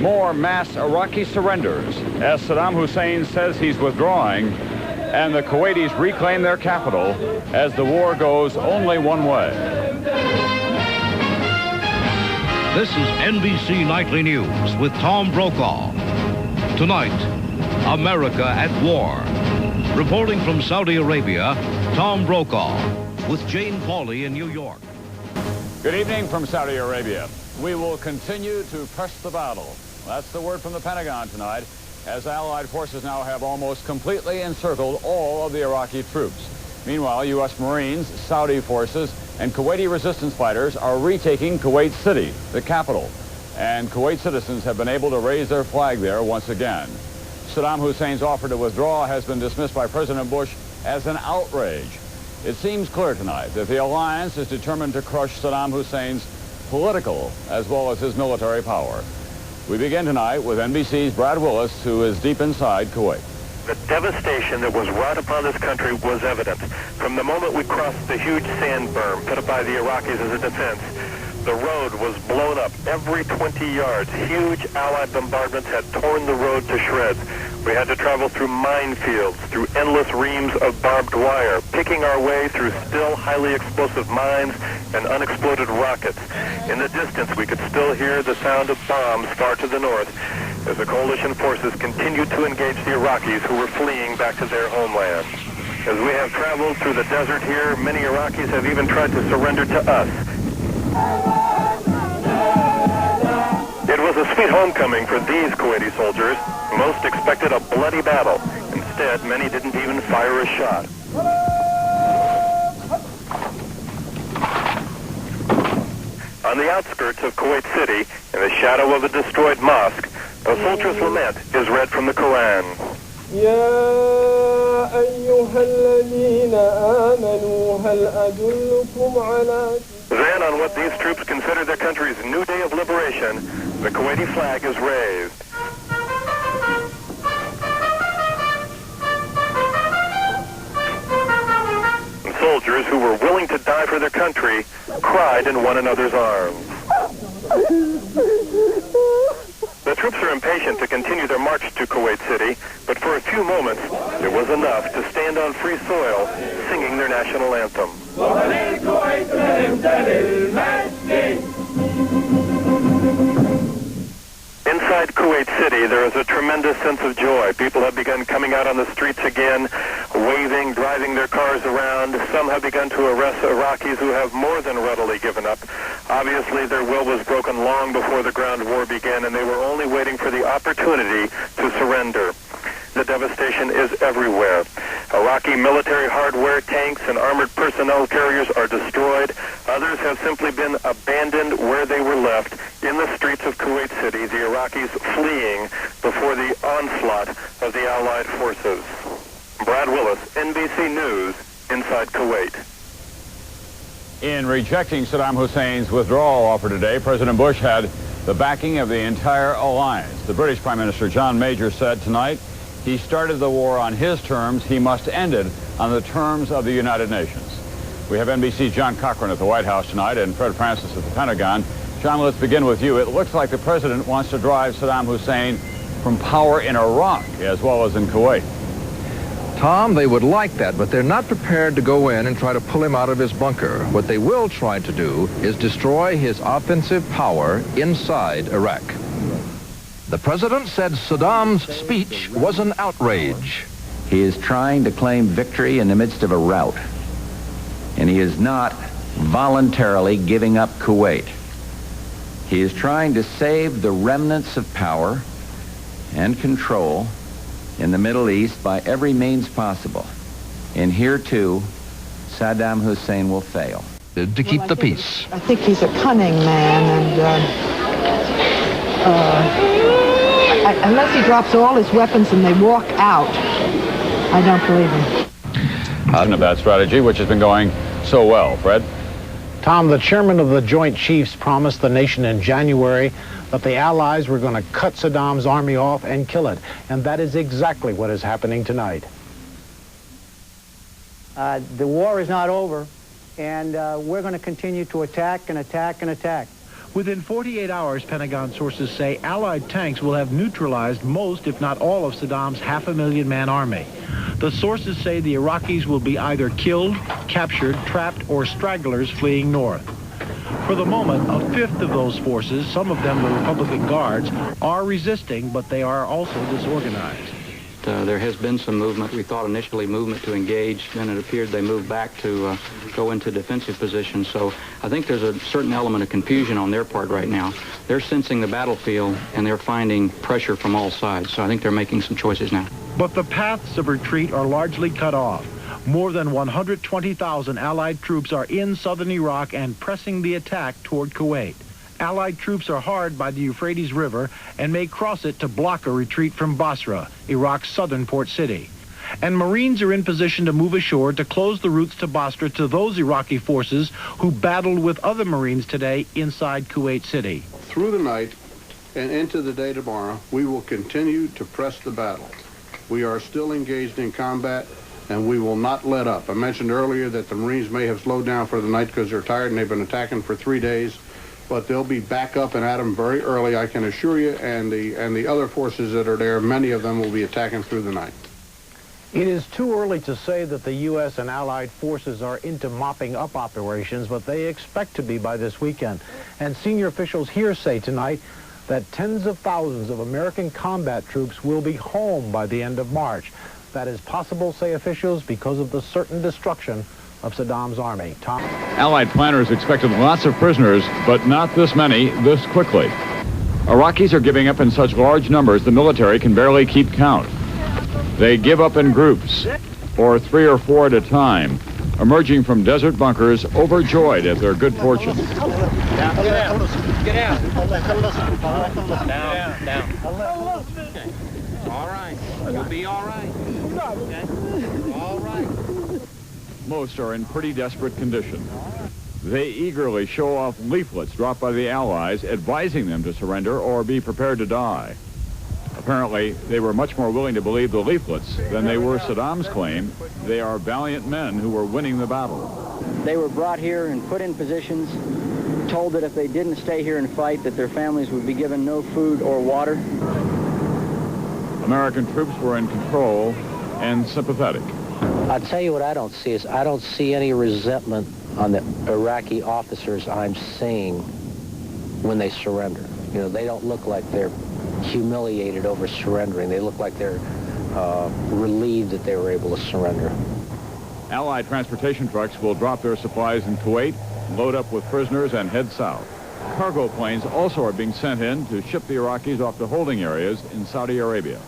more mass Iraqi surrenders as Saddam Hussein says he's withdrawing and the Kuwaitis reclaim their capital as the war goes only one way. This is NBC Nightly News with Tom Brokaw. Tonight, America at war. Reporting from Saudi Arabia, Tom Brokaw with Jane Pauley in New York. Good evening from Saudi Arabia. We will continue to press the battle. That's the word from the Pentagon tonight, as Allied forces now have almost completely encircled all of the Iraqi troops. Meanwhile, U.S. Marines, Saudi forces, and Kuwaiti resistance fighters are retaking Kuwait City, the capital. And Kuwait citizens have been able to raise their flag there once again. Saddam Hussein's offer to withdraw has been dismissed by President Bush as an outrage. It seems clear tonight that the alliance is determined to crush Saddam Hussein's political as well as his military power. We begin tonight with NBC's Brad Willis, who is deep inside Kuwait. The devastation that was wrought upon this country was evident. From the moment we crossed the huge sand berm put up by the Iraqis as a defense, the road was blown up every 20 yards. Huge Allied bombardments had torn the road to shreds. We had to travel through minefields, through endless reams of barbed wire, picking our way through still highly explosive mines and unexploded rockets. In the distance, we could still hear the sound of bombs far to the north as the coalition forces continued to engage the Iraqis who were fleeing back to their homeland. As we have traveled through the desert here, many Iraqis have even tried to surrender to us. It was a sweet homecoming for these Kuwaiti soldiers. Most expected a bloody battle. Instead, many didn't even fire a shot. On the outskirts of Kuwait City, in the shadow of a destroyed mosque, a soldier's lament is read from the Quran. يا أيها الذين آمنوا هل أدلكم على. Then, on what these troops consider their country's new day of liberation, the Kuwaiti flag is raised. And soldiers who were willing to die for their country cried in one another's arms. The troops are impatient to continue their march to Kuwait City, but for a few moments, it was enough to stand on free soil, singing their national anthem. Inside Kuwait City, there is a tremendous sense of joy. People have begun coming out on the streets again, waving, driving their cars around. Some have begun to arrest Iraqis who have more than readily given up. Obviously, their will was broken long before the ground war began, and they were only waiting for the opportunity to surrender. The devastation is everywhere. Iraqi military hardware, tanks, and armored personnel carriers are destroyed. Others have simply been abandoned where they were left in the streets of Kuwait City, the Iraqis fleeing before the onslaught of the Allied forces. Brad Willis, NBC News, inside Kuwait. In rejecting Saddam Hussein's withdrawal offer today, President Bush had the backing of the entire alliance. The British Prime Minister John Major said tonight he started the war on his terms. He must end it on the terms of the United Nations. We have NBC's John Cochran at the White House tonight and Fred Francis at the Pentagon. John, let's begin with you. It looks like the president wants to drive Saddam Hussein from power in Iraq as well as in Kuwait. Tom, they would like that, but they're not prepared to go in and try to pull him out of his bunker. What they will try to do is destroy his offensive power inside Iraq. The president said Saddam's speech was an outrage. He is trying to claim victory in the midst of a rout, and he is not voluntarily giving up Kuwait. He is trying to save the remnants of power and control in the Middle East by every means possible. And here, too, Saddam Hussein will fail. To keep the peace. I think he's a cunning man, and unless he drops all his weapons and they walk out, I don't believe him. Of that strategy, which has been going so well. Fred? Tom, the chairman of the Joint Chiefs promised the nation in January that the Allies were going to cut Saddam's army off and kill it. And that is exactly what is happening tonight. The war is not over, and we're going to continue to attack and attack and attack. Within 48 hours, Pentagon sources say Allied tanks will have neutralized most, if not all, of Saddam's 500,000-man army. The sources say the Iraqis will be either killed, captured, trapped, or stragglers fleeing north. For the moment, a fifth of those forces, some of them the Republican Guards, are resisting, but they are also disorganized. There has been some movement. We thought initially movement to engage, then it appeared they moved back to go into defensive position. So I think there's a certain element of confusion on their part right now. They're sensing the battlefield and they're finding pressure from all sides. So I think they're making some choices now. But the paths of retreat are largely cut off. More than 120,000 Allied troops are in southern Iraq and pressing the attack toward Kuwait. Allied troops are hard by the Euphrates River and may cross it to block a retreat from Basra, Iraq's southern port city. And Marines are in position to move ashore to close the routes to Basra to those Iraqi forces who battled with other Marines today inside Kuwait City. Through the night and into the day tomorrow, we will continue to press the battle. We are still engaged in combat, and we will not let up. I mentioned earlier that the Marines may have slowed down for the night because they're tired and they've been attacking for 3 days. But they'll be back up and at them very early, I can assure you, and the other forces that are there, many of them will be attacking through the night. It is too early to say that the U.S. and Allied forces are into mopping up operations, but they expect to be by this weekend. And senior officials here say tonight that tens of thousands of American combat troops will be home by the end of March. That is possible, say officials, because of the certain destruction of Saddam's army. Tom? Allied planners expected lots of prisoners, but not this many this quickly. Iraqis are giving up in such large numbers the military can barely keep count. They give up in groups, or 3 or 4 at a time, emerging from desert bunkers overjoyed at their good fortune. Get out. Down. All right. You'll be all right. Okay. All right. Most are in pretty desperate condition. They eagerly show off leaflets dropped by the Allies advising them to surrender or be prepared to die. Apparently, they were much more willing to believe the leaflets than they were Saddam's claim they are valiant men who were winning the battle. They were brought here and put in positions, told that if they didn't stay here and fight, that their families would be given no food or water. American troops were in control and sympathetic. I'll tell you what I don't see is I don't see any resentment on the Iraqi officers I'm seeing when they surrender. You know, they don't look like they're humiliated over surrendering. They look like they're relieved that they were able to surrender. Allied transportation trucks will drop their supplies in Kuwait, load up with prisoners, and head south. Cargo planes also are being sent in to ship the Iraqis off to holding areas in Saudi Arabia.